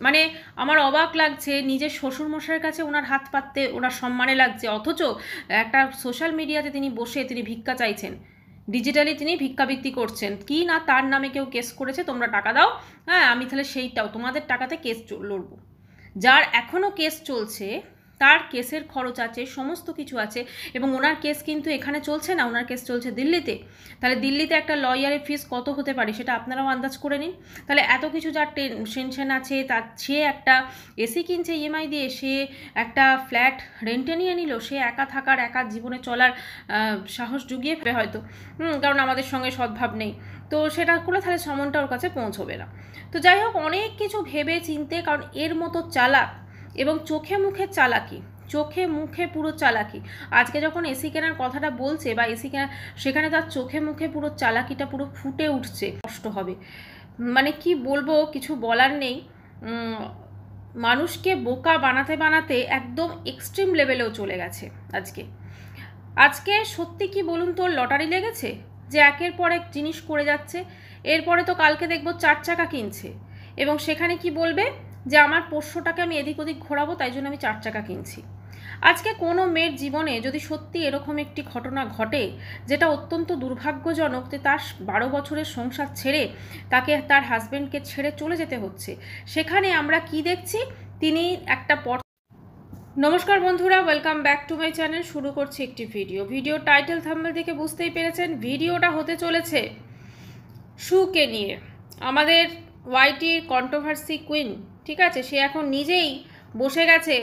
মানে আমার অবাক লাগছে, নিজের শ্বশুরমশাইয়ের কাছে ওনার হাত পাততে ওনার সম্মানে লাগছে, অথচ একটা সোশ্যাল মিডিয়াতে তিনি বসে তিনি ভিক্ষা চাইছেন, ডিজিটালি তিনি ভিক্ষাবৃত্তি করছেন। কি না তার নামে কেউ কেস করেছে, তোমরা টাকা দাও, হ্যাঁ আমি তাহলে সেইটাও তোমাদের টাকাতে কেস লড়বো। যার এখনও কেস চলছে, তার কেসের খরচ আছে, সমস্ত কিছু আছে, এবং ওনার কেস কিন্তু এখানে চলছে না, ওনার কেস চলছে দিল্লিতে। তাহলে দিল্লিতে একটা লয়ারের ফিস কত হতে পারে সেটা আপনারাও আন্দাজ করে নিন। তাহলে এত কিছু যার টেনশন আছে, তার সে একটা এসি কিনছে ইএমআই দিয়ে, সে একটা ফ্ল্যাট রেন্টে নিয়ে নিল, সে একা থাকার, একা জীবনে চলার সাহস জুগিয়ে ফেলে হয়তো, কারণ আমাদের সঙ্গে সদ্ভাব নেই, তো সেটা করলে তাহলে সমনটা ওর কাছে পৌঁছবে না। তো যাই হোক, অনেক কিছু ভেবে চিনতে, কারণ এর মতো চালাক এবং চোখে মুখে চালাকি, চোখে মুখে পুরো চালাকি। আজকে যখন এসি কেনার কথাটা বলছে বা এসি কেনার, সেখানে তার চোখে মুখে পুরো চালাকিটা পুরো ফুটে উঠছে, কষ্ট হবে। মানে কি বলবো, কিছু বলার নেই। মানুষকে বোকা বানাতে বানাতে একদম এক্সট্রিম লেভেলেও চলে গেছে আজকে। আজকে সত্যি কি বলুন তো, লটারি লেগেছে যে একের পর এক জিনিস করে যাচ্ছে। এরপরে তো কালকে দেখবো 4 চাকা কিনছে, এবং সেখানে কি বলবে যে আমার পোষ্যটাকে আমি এদিক ওদিক ঘোরাবো, তাই জন্য আমি 4 চাকা কিনছি। আজকে কোনো মেয়ের জীবনে যদি সত্যি এরকম একটি ঘটনা ঘটে, যেটা অত্যন্ত দুর্ভাগ্যজনক, যে তার 12 বছরের সংসার ছেড়ে তাকে তার হাজব্যান্ডকে ছেড়ে চলে যেতে হচ্ছে, সেখানে আমরা কি দেখছি, তিনি একটা নমস্কার বন্ধুরা, welcome back to my channel. শুরু করছি একটি ভিডিও টাইটেল থাম্বনেল দেখে বুঝতেই পেরেছেন, ভিডিওটা হতে চলেছে শুকে নিয়ে। আমাদের ওয়াইটির কন্ট্রোভার্সি কুইন, ঠিক আছে, সে এখন নিজেই বসে গেছে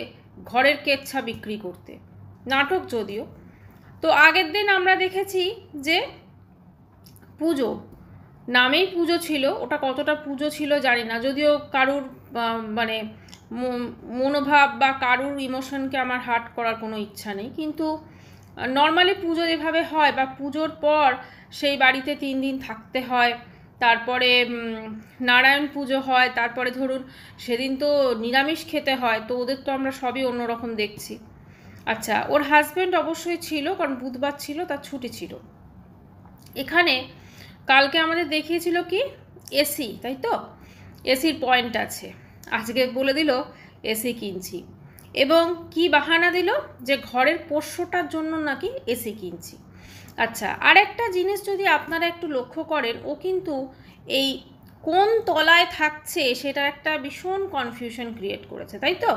ঘরের কেচ্ছা বিক্রি করতে, নাটক যদিও। তো আগের দিন আমরা দেখেছি যে পুজো, নামেই পুজো ছিল, ওটা কতটা পুজো ছিল জানি না, যদিও কারুর মানে মনোভাব বা কারুর ইমোশনকে আমার হার্ট করার কোনো ইচ্ছা নেই, কিন্তু নর্মালি পুজো যেভাবে হয়, বা পুজোর পর সেই বাড়িতে 3 দিন থাকতে হয়, তারপরে নারায়ণ পুজো হয়, তারপরে ধরুন সেদিন তো নিরামিষ খেতে হয়, তো ওদের তো আমরা সবই অন্যরকম দেখছি। আচ্ছা, ওর হাজব্যান্ড অবশ্যই ছিল, কারণ বুধবার ছিল, তার ছুটি ছিল। এখানে কালকে আমাদের দেখিয়েছিল কি এসি, তাই তো, এসির পয়েন্ট আছে, আজকে বলে দিল এসি কিনছি, এবং কি বাহানা দিল যে ঘরের পোষ্যটার জন্য নাকি এসি কিনছি। আচ্ছা, আরেকটা জিনিস যদি আপনারা একটু লক্ষ্য করেন, ও কিন্তু এই কোন তলায় থাকছে সেটার একটা ভীষণ কনফিউশন ক্রিয়েট করেছে, তাই তো।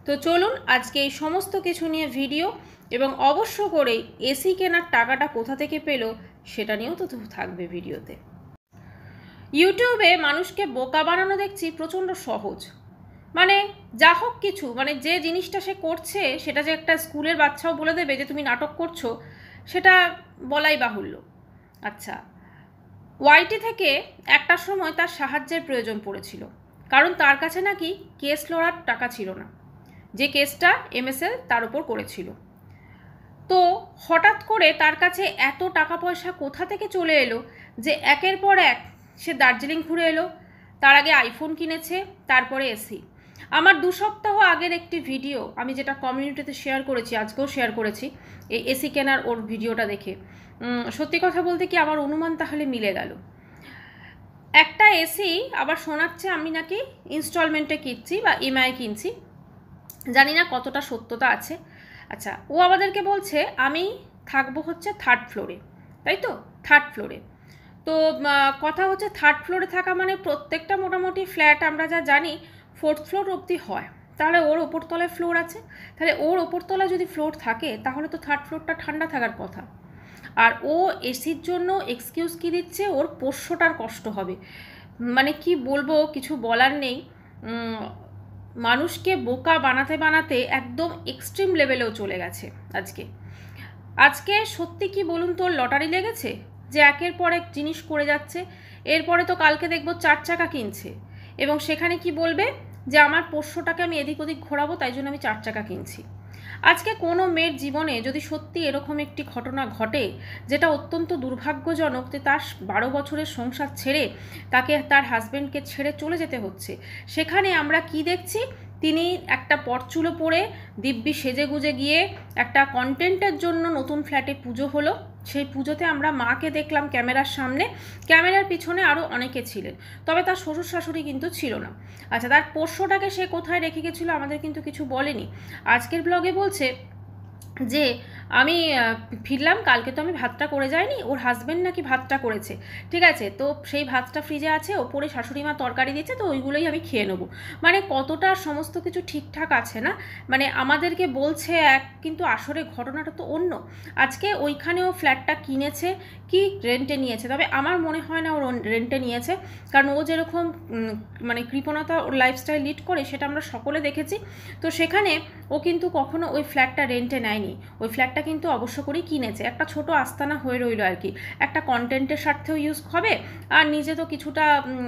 তো চলুন আজকে এই সমস্ত কিছু নিয়ে ভিডিও, এবং অবশ্য করেই এসি কেনার টাকাটা কোথা থেকে পেল সেটা নিয়েও তো থাকবে ভিডিওতে। ইউটিউবে মানুষকে বোকা বানানো দেখছি প্রচণ্ড সহজ, মানে যা হোক কিছু, মানে যে জিনিসটা সে করছে সেটা যে একটা স্কুলের বাচ্চাও বলে দেবে যে তুমি নাটক করছো, সেটা বলাই বাহুল্য। আচ্ছা, ওয়াইটি থেকে একটা সময় তার সাহায্যের প্রয়োজন পড়েছিল, কারণ তার কাছে নাকি কেস লড়ার টাকা ছিল না, যে কেসটা এমএসএল তার উপর করেছিল। তো হঠাৎ করে তার কাছে এত টাকা পয়সা কোথা থেকে চলে এলো যে একের পর এক সে দার্জিলিং ঘুরে এলো, তার আগে আইফোন কিনেছে, তারপরে এসি। আমার 2 সপ্তাহ আগের একটি ভিডিও আমি যেটা কমিউনিটিতে শেয়ার করেছি, আজকেও শেয়ার করেছি, এই এসি কেনার ওর ভিডিওটা দেখে সত্যি কথা বলতে কি আমার অনুমান তাহলে মিলে গেল। একটা এসি আবার শোনাচ্ছে আমি নাকি ইনস্টলমেন্টে কিনছি বা ইএমআই কিনছি, জানি না কতটা সত্যতা আছে। আচ্ছা, ও আমাদেরকে বলছে আমি থাকবো হচ্ছে 3rd ফ্লোরে, তাই তো, 3rd ফ্লোরে। তো কথা হচ্ছে 3rd ফ্লোরে থাকা মানে প্রত্যেকটা মোটামুটি ফ্ল্যাট আমরা যা জানি 4th ফ্লোর অবধি হয়, তাহলে ওর ওপরতলায় ফ্লোর আছে, তাহলে ওর ওপরতলায় যদি ফ্লোর থাকে তাহলে তো 3rd ফ্লোরটা ঠান্ডা থাকার কথা। আর ও এসির জন্য এক্সকিউজ কি দিচ্ছে, ওর পোষ্যটার কষ্ট হবে। মানে কি বলবো, কিছু বলার নেই। মানুষকে বোকা বানাতে বানাতে একদম এক্সট্রিম লেভেলেও চলে গেছে আজকে। আজকে সত্যি কি বলুন তো, লটারি লেগেছে যে একের পর এক জিনিস করে যাচ্ছে। এরপরে তো কালকে দেখবো 4 চাকা কিনছে, এবং সেখানে কি বলবে যে আমার পোষ্যটাকে আমি এদিক ওদিক ঘোরাবো, তাই জন্য আমি 4 চাকা কিনছি। আজকে কোনো মেয়ের জীবনে যদি সত্যি এরকম একটি ঘটনা ঘটে, যেটা অত্যন্ত দুর্ভাগ্যজনক, যে তার 12 বছরের সংসার ছেড়ে তাকে তার হাজব্যান্ডকে ছেড়ে চলে যেতে হচ্ছে, সেখানে আমরা কি দেখছি, তিনি একটা পরচুলো পরে দিব্যি সেজে গুজে গিয়ে একটা কন্টেন্টের জন্য নতুন ফ্ল্যাটে পুজো হলো, সেই পুজোতে আমরা মাকে দেখলাম ক্যামেরার সামনে, ক্যামেরার পিছনে আরও অনেকে ছিলেন, তবে তার শ্বশুর শাশুড়ি কিন্তু ছিল না। আচ্ছা, তার পোষ্যটাকে সে কোথায় রেখে গেছিলো আমাদের কিন্তু কিছু বলেনি। আজকের ব্লগে বলছে যে আমি ফিরলাম, কালকে তো আমি ভাতটা করে যাইনি, ওর হাজব্যান্ড নাকি ভাতটা করেছে, ঠিক আছে, তো সেই ভাতটা ফ্রিজে আছে, ওপরে শাশুড়ি মা তরকারি দিয়েছে, তো ওইগুলোই আমি খেয়ে নেবো। মানে কতটা সমস্ত কিছু ঠিকঠাক আছে না, মানে আমাদেরকে বলছে এক, কিন্তু আসলে ঘটনাটা তো অন্য। আজকে ওইখানে ও ফ্ল্যাটটা কিনেছে কি রেন্টে নিয়েছে, তবে আমার মনে হয় না ও রেন্টে নিয়েছে, কারণ ও যেরকম মানে কৃপণতা ওর লাইফস্টাইল লিড করে সেটা আমরা সকলে দেখেছি। তো সেখানে ও কিন্তু কখনো ওই ফ্ল্যাটটা রেন্টে নেয়নি, ওই ফ্ল্যাটটা কিন্তু অবশ্য করেই কিনেছে, একটা ছোট আস্তানা হয়ে রইল আর কি, একটা কন্টেন্টের স্বার্থেও ইউজ হবে, আর নিজে তো কিছুটা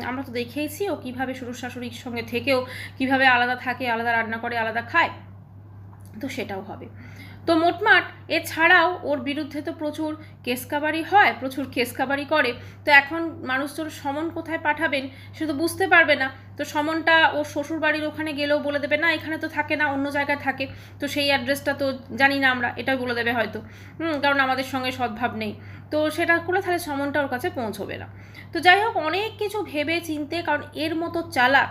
আমরা তো দেখেইছি ও কীভাবে শ্বশুর শাশুড়ির সঙ্গে থেকেও কীভাবে আলাদা থাকে, আলাদা রান্না করে, আলাদা খায়, তো সেটাও হবে। তো মোটমাট এছাড়াও ওর বিরুদ্ধে তো প্রচুর কেসকাবারি হয়, প্রচুর কেসকাবারি করে, তো এখন মানুষজন সমন কোথায় পাঠাবেন সে তো বুঝতে পারবে না, তো সমনটা ওর শ্বশুর বাড়ির ওখানে গেলেও বলে দেবে না এখানে তো থাকে না, অন্য জায়গায় থাকে, তো সেই অ্যাড্রেসটা তো জানি না আমরা, এটাই বলে দেবে হয়তো, কারণ আমাদের সঙ্গে সদ্ভাব নেই, তো সেটা করলে তাহলে সমনটা ওর কাছে পৌঁছবে না। তো যাই হোক, অনেক কিছু ভেবে চিনতে, কারণ এর মতো চালাক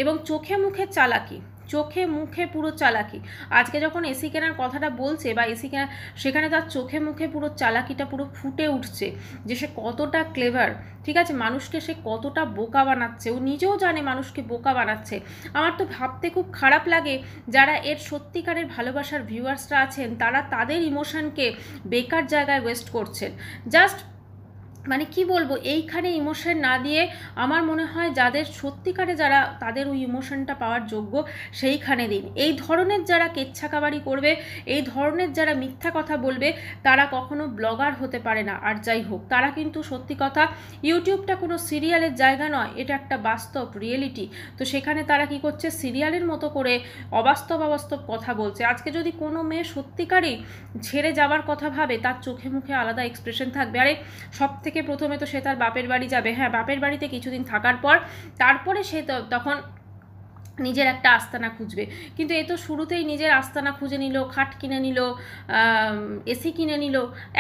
এবং চোখে মুখে চালাকি, চোখে মুখে পুরো চালাকি, আজকে যখন এসি কেনার কথাটা বলছে বা এসি কেনার, সেখানে তার চোখে মুখে পুরো চালাকিটা পুরো ফুটে উঠছে যে সে কতটা ক্লেভার, ঠিক আছে, মানুষকে সে কতটা বোকা বানাচ্ছে, ও নিজেও জানে মানুষকে বোকা বানাচ্ছে। আমার তো ভাবতে খুব খারাপ লাগে যারা এর সত্যিকারের ভালোবাসার ভিউয়ার্সরা আছেন, তারা তাদের ইমোশনকে বেকার জায়গায় ওয়েস্ট করছেন। জাস্ট মানে কি বলবো, এইখানে ইমোশন না দিয়ে আমার মনে হয় যাদের সত্যিকারে যারা তাদের ওই ইমোশনটা পাওয়ার যোগ্য সেইখানে দিন। এই ধরনের যারা কেচ্ছাকাবারি করবে, এই ধরনের যারা মিথ্যা কথা বলবে, তারা কখনো ব্লগার হতে পারে না। আর যাই হোক, তারা কিন্তু সত্যি কথা, ইউটিউবটা কোনো সিরিয়ালের জায়গা নয়, এটা একটা বাস্তব রিয়েলিটি। তো সেখানে তারা কি করছে, সিরিয়ালের মতো করে অবাস্তব কথা বলছে। আজকে যদি কোনো মেয়ে সত্যিকারই ছেড়ে যাওয়ার কথা ভাবে, তার চোখে মুখে আলাদা এক্সপ্রেশন থাকবে। আরে সব থেকে প্রথমে তো সে তার বাপের বাড়ি যাবে, হ্যাঁ বাপের বাড়িতে কিছুদিন থাকার পর তারপরে সে তখন নিজের একটা আস্তানা খুঁজবে, কিন্তু এ তো শুরুতেই নিজের আস্তানা খুঁজে নিল, খাট কিনে নিল, এসি কিনে নিল।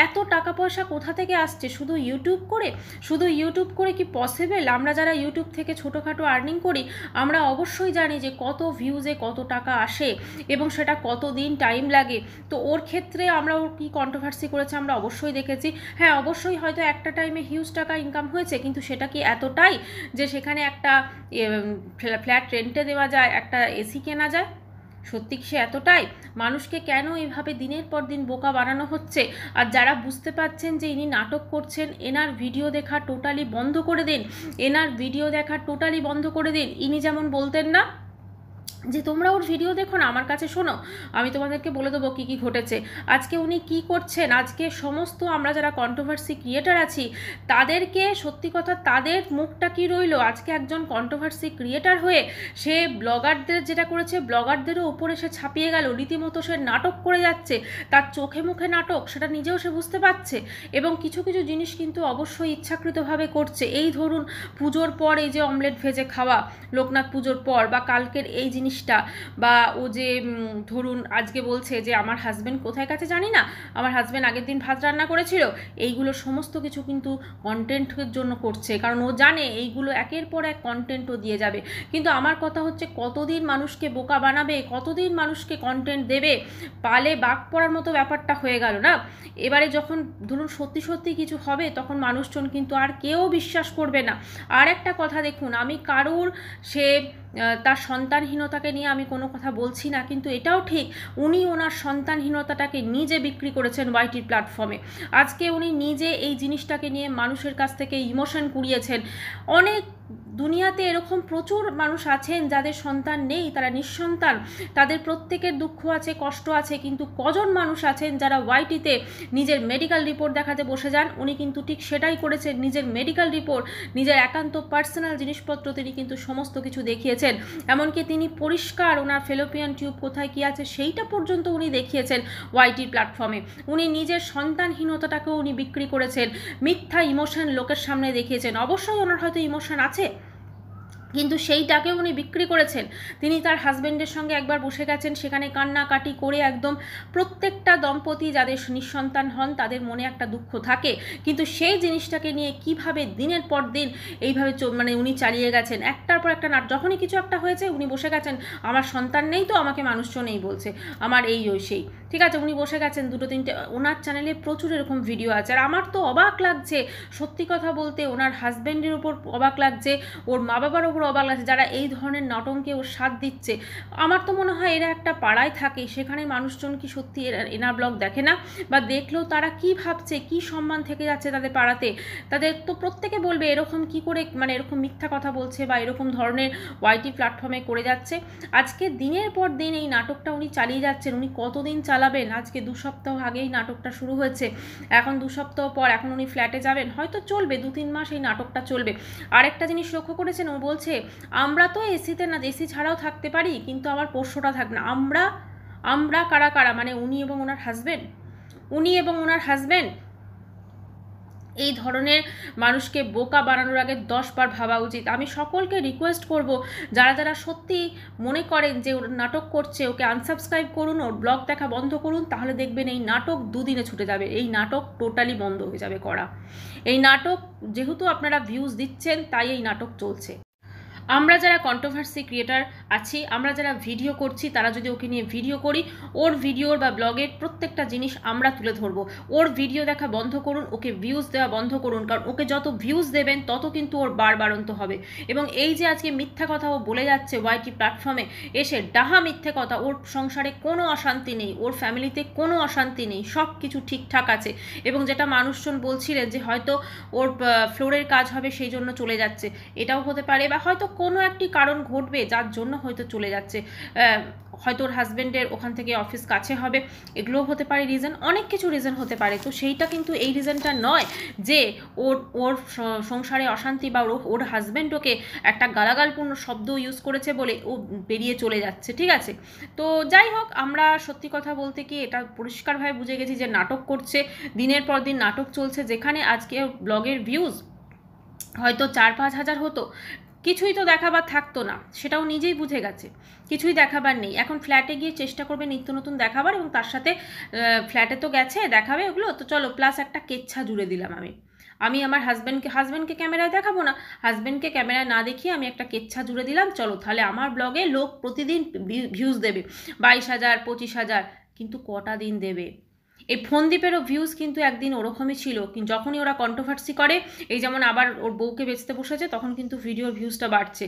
এত টাকা পয়সা কোথা থেকে আসছে? শুধু ইউটিউব করে কি পসিবল? আমরা যারা ইউটিউব থেকে ছোটোখাটো আর্নিং করি, আমরা অবশ্যই জানি যে কত ভিউজে কত টাকা আসে এবং সেটা কত দিন টাইম লাগে। তো ওর ক্ষেত্রে আমরা ওর কী কন্ট্রোভার্সি করেছে আমরা অবশ্যই দেখেছি। হ্যাঁ অবশ্যই হয়তো একটা টাইমে হিউজ টাকা ইনকাম হয়েছে, কিন্তু সেটা কি এতটাই যে সেখানে একটা ফ্ল্যাট রেন্টে দেওয়া যায়, একটা এসি কেনা যায়? সত্যি কি সে এতটাই? মানুষকে কেন এইভাবে দিনের পর দিন বোকা বানানো হচ্ছে? আর যারা বুঝতে পারছেন যে ইনি নাটক করছেন, এনার ভিডিও দেখা টোটালি বন্ধ করে দিন, ইনি যেমন বলতেন না যে তোমরা ওর ভিডিও দেখো না, আমার কাছে শোনো, আমি তোমাদেরকে বলে দেবো কী কী ঘটেছে। আজকে উনি কি করছেন, আজকে সমস্ত আমরা যারা কন্ট্রোভার্সি ক্রিয়েটার আছি তাদেরকে সত্যি কথা, তাদের মুখটা কি রইলো? আজকে একজন কন্ট্রোভার্সি ক্রিয়েটার হয়ে সে ব্লগারদের যেটা করেছে, ব্লগারদেরও উপরে সে ছাপিয়ে গেল, রীতিমতো সে নাটক করে যাচ্ছে, তার চোখে মুখে নাটক, সেটা নিজেও সে বুঝতে পারছে, এবং কিছু কিছু জিনিস কিন্তু অবশ্যই ইচ্ছাকৃতভাবে করছে। এই ধরুন পুজোর পর এই যে অমলেট ভেজে খাওয়া, লোকনাথ পুজোর পর, বা কালকের এই জিনিসটা, বা ও যে ধরুন আজকে বলছে যে আমার হাজব্যান্ড কোথায় গেছে জানি না, আমার হাজব্যান্ড আগের দিন ভাত রান্না করেছিল, এইগুলো সমস্ত কিছু কিন্তু কন্টেন্টের জন্য করছে, কারণ ও জানে এইগুলো একের পর এক কন্টেন্টও দিয়ে যাবে। কিন্তু আমার কথা হচ্ছে, কতদিন মানুষকে বোকা বানাবে, কতদিন মানুষকে কন্টেন্ট দেবে? পালে বাঘ পড়ার মতো ব্যাপারটা হয়ে গেল না? এবারে যখন ধরুন সত্যি কিছু হবে, তখন মানুষজন কিন্তু আর কেউ বিশ্বাস করবে না। আর একটা কথা দেখুন, আমি কারুর সে তার সন্তানহীনতাকে নিয়ে আমি কোনো কথা বলছি না, কিন্তু এটাও ঠিক উনি ওনার সন্তানহীনতাটাকে নিজে বিক্রি করেছেন ওয়াইটির প্ল্যাটফর্মে। আজকে উনি নিজে এই জিনিসটাকে নিয়ে মানুষের কাছ থেকে ইমোশন কুড়িয়েছেন। অনেক দুনিয়াতে এরকম প্রচুর মানুষ আছেন যাদের সন্তান নেই, তারা নিঃসন্তান, তাদের প্রত্যেকের দুঃখ আছে, কষ্ট আছে, কিন্তু কজন মানুষ আছেন যারা ওয়াইটিতে নিজের মেডিকেল রিপোর্ট দেখাতে বসে যান? উনি কিন্তু ঠিক সেটাই করেছেন, নিজের মেডিকেল রিপোর্ট, নিজের একান্ত পার্সোনাল জিনিসপত্র তিনি কিন্তু সমস্ত কিছু দেখিয়েছেন। এমনকি তিনি পরিষ্কার ওনার ফেলোপিয়ান টিউব কোথায় কী আছে সেইটা পর্যন্ত উনি দেখিয়েছেন ওয়াইটির প্ল্যাটফর্মে। উনি নিজের সন্তানহীনতাটাকেও উনি বিক্রি করেছেন, মিথ্যা ইমোশন লোকের সামনে দেখিয়েছেন। অবশ্যই ওনার হয়তো ইমোশন আছে, কিন্তু সেইটাকেও উনি বিক্রি করেছেন। তিনি তার হাজব্যান্ডের সঙ্গে একবার বসে গেছেন, সেখানে কান্নাকাটি করে একদম প্রত্যেকটা দম্পতি যাদের নিঃসন্তান হন তাদের মনে একটা দুঃখ থাকে, কিন্তু সেই জিনিসটাকে নিয়ে কিভাবে দিনের পর দিন এইভাবে মানে উনি চালিয়ে গেছেন। একটার পর একটা যখনই কিছু একটা হয়েছে উনি বসে গেছেন, আমার সন্তান নেই তো আমাকে মানুষজন নেই বলছে, আমার এই ওই সেই, ঠিক আছে, উনি বসে গেছেন দুটো তিনটে। ওনার চ্যানেলে প্রচুর এরকম ভিডিও আছে। আর আমার তো অবাক লাগছে, সত্যি কথা বলতে ওনার হাজব্যান্ডের উপর অবাক লাগছে, ওর মা বাবার উপর অবাক লাগছে, যারা এই ধরনের নাটকে ওর সাথ দিচ্ছে। আমার তো মনে হয় এরা একটা পাড়ায় থাকে, সেখানে মানুষজন কি সত্যি এনার ব্লগ দেখে না, বা দেখলেও তারা কি ভাবছে, কি সম্মান থেকে যাচ্ছে তাদের পাড়াতে। তাদের তো প্রত্যেকে বলবে এরকম কি করে, মানে এরকম মিথ্যা কথা বলছে বা এরকম ধরনের ওয়াইটি প্ল্যাটফর্মে করে যাচ্ছে। আজকে দিনের পর দিন এই নাটকটা উনি চালিয়ে যাচ্ছেন। উনি কতদিন চালাবেন? আজকে 2 সপ্তাহ আগেই নাটকটা শুরু হয়েছে, এখন 2 সপ্তাহ পর এখন উনি ফ্ল্যাটে যাবেন, হয়তো চলবে 2-3 মাস এই নাটকটা চলবে। আরেকটা জিনিস লক্ষ্য করেছেন, ও বলছে আমরা তো এসিতে না, এসি ছাড়াও থাকতে পারি, কিন্তু আমার পোষ্যটা থাকবে না। আমরা কারা কারা, মানে উনি এবং ওনার হাজব্যান্ড এই ধরনের মানুষকে বোকা বানানোর আগে 10 বার ভাবা উচিত। আমি সকলকে রিকোয়েস্ট করব, যারা যারা সত্যি মনে করেন যে ওর নাটক করছে, ওকে আনসাবস্ক্রাইব করুন, ওর ব্লগ দেখা বন্ধ করুন, তাহলে দেখবেন এই নাটক 2 দিনে ছুটে যাবে। এই নাটক টোটালি বন্ধ হয়ে যাবে করা। এই নাটক যেহেতু আপনারা ভিউজ দিচ্ছেন তাই এই নাটক চলছে। আমরা যারা কন্ট্রোভার্সি ক্রিয়েটার আছি, আমরা যারা ভিডিও করছি, তারা যদি ওকে নিয়ে ভিডিও করি, ওর ভিডিওর বা ব্লগের প্রত্যেকটা জিনিস আমরা তুলে ধরবো। ওর ভিডিও দেখা বন্ধ করুন, ওকে ভিউজ দেওয়া বন্ধ করুন, কারণ ওকে যত ভিউজ দেবেন তত কিন্তু ওর বাড়ন্ত হবে। এবং এই যে আজকে মিথ্যা কথা ও বলে যাচ্ছে ওয়াইটি প্ল্যাটফর্মে এসে, ডাহা মিথ্যে কথা, ওর সংসারে কোনো অশান্তি নেই, ওর ফ্যামিলিতে কোনো অশান্তি নেই, সব কিছু ঠিকঠাক আছে। এবং যেটা মানুষজন বলছিলেন যে হয়তো ওর ফ্লোরের কাজ হবে সেই জন্য চলে যাচ্ছে, এটাও হতে পারে, বা হয়তো কোনো একটি কারণ ঘটবে যার জন্য হয়তো চলে যাচ্ছে, হয়তো ওর হাজব্যান্ডের ওখান থেকে অফিস কাছে হবে, এগুলোও হতে পারে রিজন, অনেক কিছু রিজন হতে পারে। তো সেইটা কিন্তু এই রিজনটা নয় যে ওর সংসারে অশান্তি বা ওর হাজব্যান্ড ওকে একটা গালাগালপূর্ণ শব্দ ইউজ করেছে বলে ও বেরিয়ে চলে যাচ্ছে, ঠিক আছে। তো যাই হোক, আমরা সত্যি কথা বলতে কি এটা পরিষ্কারভাবে বুঝে গেছি যে নাটক করছে, দিনের পর দিন নাটক চলছে। যেখানে আজকে ব্লগের ভিউজ হয়তো 4-5 হাজার হতো, কিছুই তো দেখাবার থাকতো না, সেটাও নিজেই বুঝে গেছে, কিছুই দেখাবার নেই। এখন ফ্ল্যাটে গিয়ে চেষ্টা করবে নিত্য নতুন দেখাবার, এবং তার সাথে ফ্ল্যাটে তো গেছে দেখাবে ওগুলো, তো চলো প্লাস একটা কেচ্ছা জুড়ে দিলাম আমি আমার হাজব্যান্ডকে ক্যামেরায় দেখাবো না, হাজব্যান্ডকে ক্যামেরায় না দেখিয়ে আমি একটা কেচ্ছা জুড়ে দিলাম, চলো তাহলে আমার ব্লগে লোক প্রতিদিন ভিউজ দেবে 22,000 25,000, কিন্তু কটা দিন দেবে? এই ফোনদ্বীপেরও ভিউজ কিন্তু একদিন ওরকমই ছিল, কিন্তু যখনই ওরা কন্ট্রোভার্সি করে, এই যেমন আবার ওর বউকে বেচতে বসেছে, তখন কিন্তু ভিডিওর ভিউজটা বাড়ছে।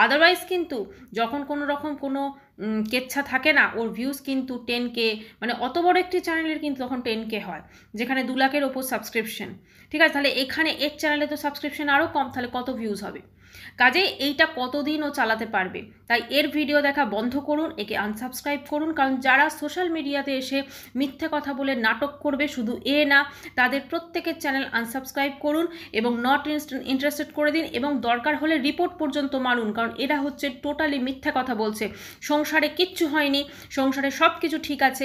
আদারওয়াইজ কিন্তু যখন কোনো রকম কোনো কেচ্ছা থাকে না, ওর ভিউজ কিন্তু 10K, মানে অত বড় একটি চ্যানেলের কিন্তু তখন 10K হয়, যেখানে 2 লাখের ওপর সাবস্ক্রিপশন, ঠিক আছে। তাহলে এখানে এর চ্যানেলে তো সাবস্ক্রিপশন আরও কম, তাহলে কত ভিউজ হবে? কাজে এইটা কতদিন ও চালাতে পারবে? তাই এর ভিডিও দেখা বন্ধ করুন, একে আনসাবস্ক্রাইব করুন। কারণ যারা সোশ্যাল মিডিয়াতে এসে মিথ্যে কথা বলে নাটক করবে, শুধু না, তাদের প্রত্যেকের চ্যানেল আনসাবস্ক্রাইব করুন এবং নট ইন্টারেস্টেড করে দিন, এবং দরকার হলে রিপোর্ট পর্যন্ত মারুন। কারণ এরা হচ্ছে টোটালি মিথ্যে কথা বলছে, সংসারে কিচ্ছু হয়নি, সংসারে সব কিছু ঠিক আছে।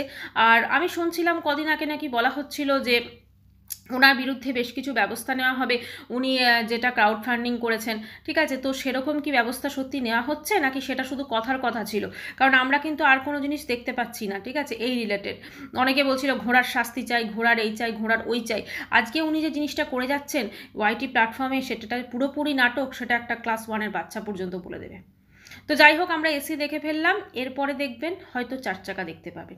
আর আমি শুনছিলাম কদিন আগে নাকি বলা হচ্ছিল যে ওনার বিরুদ্ধে বেশ কিছু ব্যবস্থা নেওয়া হবে, উনি যেটা ক্রাউড ফান্ডিং করেছেন, ঠিক আছে। তো সেরকম কি ব্যবস্থা সত্যি নেওয়া হচ্ছে, নাকি সেটা শুধু কথার কথা ছিল? কারণ আমরা কিন্তু আর কোনো জিনিস দেখতে পাচ্ছি না, ঠিক আছে, এই রিলেটেড। অনেকে বলছিল ঘোড়ার শাস্তি চাই, ঘোড়ার এই চাই, ঘোড়ার ওই চাই। আজকে উনি যে জিনিসটা করে যাচ্ছেন ওয়াইটি প্ল্যাটফর্মে, সেটা পুরোপুরি নাটক, সেটা একটা ক্লাস 1-এর বাচ্চা পর্যন্ত বলে দেবে। তো যাই হোক, আমরা এসি দেখে ফেললাম, এরপরে দেখবেন হয়তো 4 চাকা দেখতে পাবেন।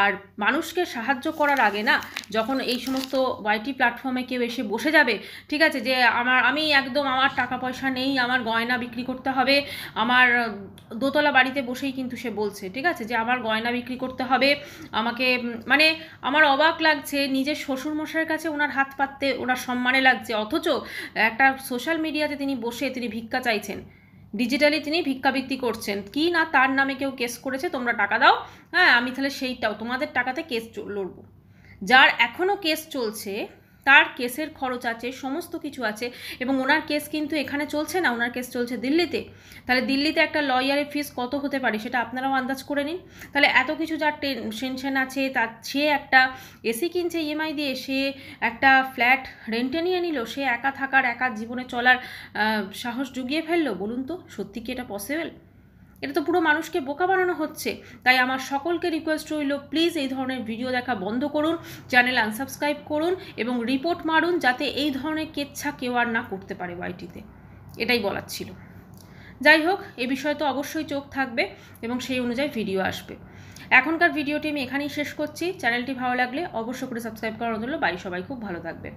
আর মানুষকে সাহায্য করার আগে না, যখন এই সমস্ত ওয়াইটি প্ল্যাটফর্মে কেউ এসে বসে যাবে, ঠিক আছে, যে আমি একদম আমার টাকা পয়সা নেই, আমার গয়না বিক্রি করতে হবে, আমার দোতলা বাড়িতে বসেই কিন্তু সে বলছে, ঠিক আছে, যে আমার গয়না বিক্রি করতে হবে আমাকে, মানে আমার অবাক লাগছে, নিজের শ্বশুরমশাইয়ের কাছে ওনার হাত পাততে ওনার সম্মানে লাগছে, অথচ একটা সোশ্যাল মিডিয়াতে তিনি বসে তিনি ভিক্ষা চাইছেন, ডিজিটালি তিনি ভিক্ষাবৃত্তি করছেন, কি না তার নামে কেউ কেস করেছে, তোমরা টাকা দাও, হ্যাঁ আমি তাহলে সেইটাও তোমাদের টাকাতে কেস লড়বো। যার এখনও কেস চলছে তার কেসের খরচ আছে, সমস্ত কিছু আছে, এবং ওনার কেস কিন্তু এখানে চলছে না, ওনার কেস চলছে দিল্লিতে। তাহলে দিল্লিতে একটা লয়ারের ফিস কত হতে পারে সেটা আপনারাও আন্দাজ করে নিন। তাহলে এত কিছু যার টেনশন আছে, তার সে একটা এসি কিনছে ইএমআই দিয়ে, সে একটা ফ্ল্যাট রেন্টে নিয়ে নিল, সে একা থাকার, একা জীবনে চলার সাহস জুগিয়ে ফেললো। বলুন তো সত্যি কি এটা পসিবল? এটা তো পুরো মানুষকে বোকা বানানো হচ্ছে। তাই আমার সকলকে রিকোয়েস্ট রইল, প্লিজ এই ধরনের ভিডিও দেখা বন্ধ করুন, চ্যানেল আনসাবস্ক্রাইব করুন এবং রিপোর্ট মারুন, যাতে এই ধরনের কেচ্ছা কেউ আর না করতে পারে ওয়াইটিতে। এটাই বলার ছিল। যাই হোক, এ বিষয়ে তো অবশ্যই চোখ থাকবে এবং সেই অনুযায়ী ভিডিও আসবে। এখনকার ভিডিওটি আমি এখানেই শেষ করছি। চ্যানেলটি ভালো লাগলে অবশ্যই করে সাবস্ক্রাইব করার অনুরোধ রইল। বাই, সবাই খুব ভালো থাকবে।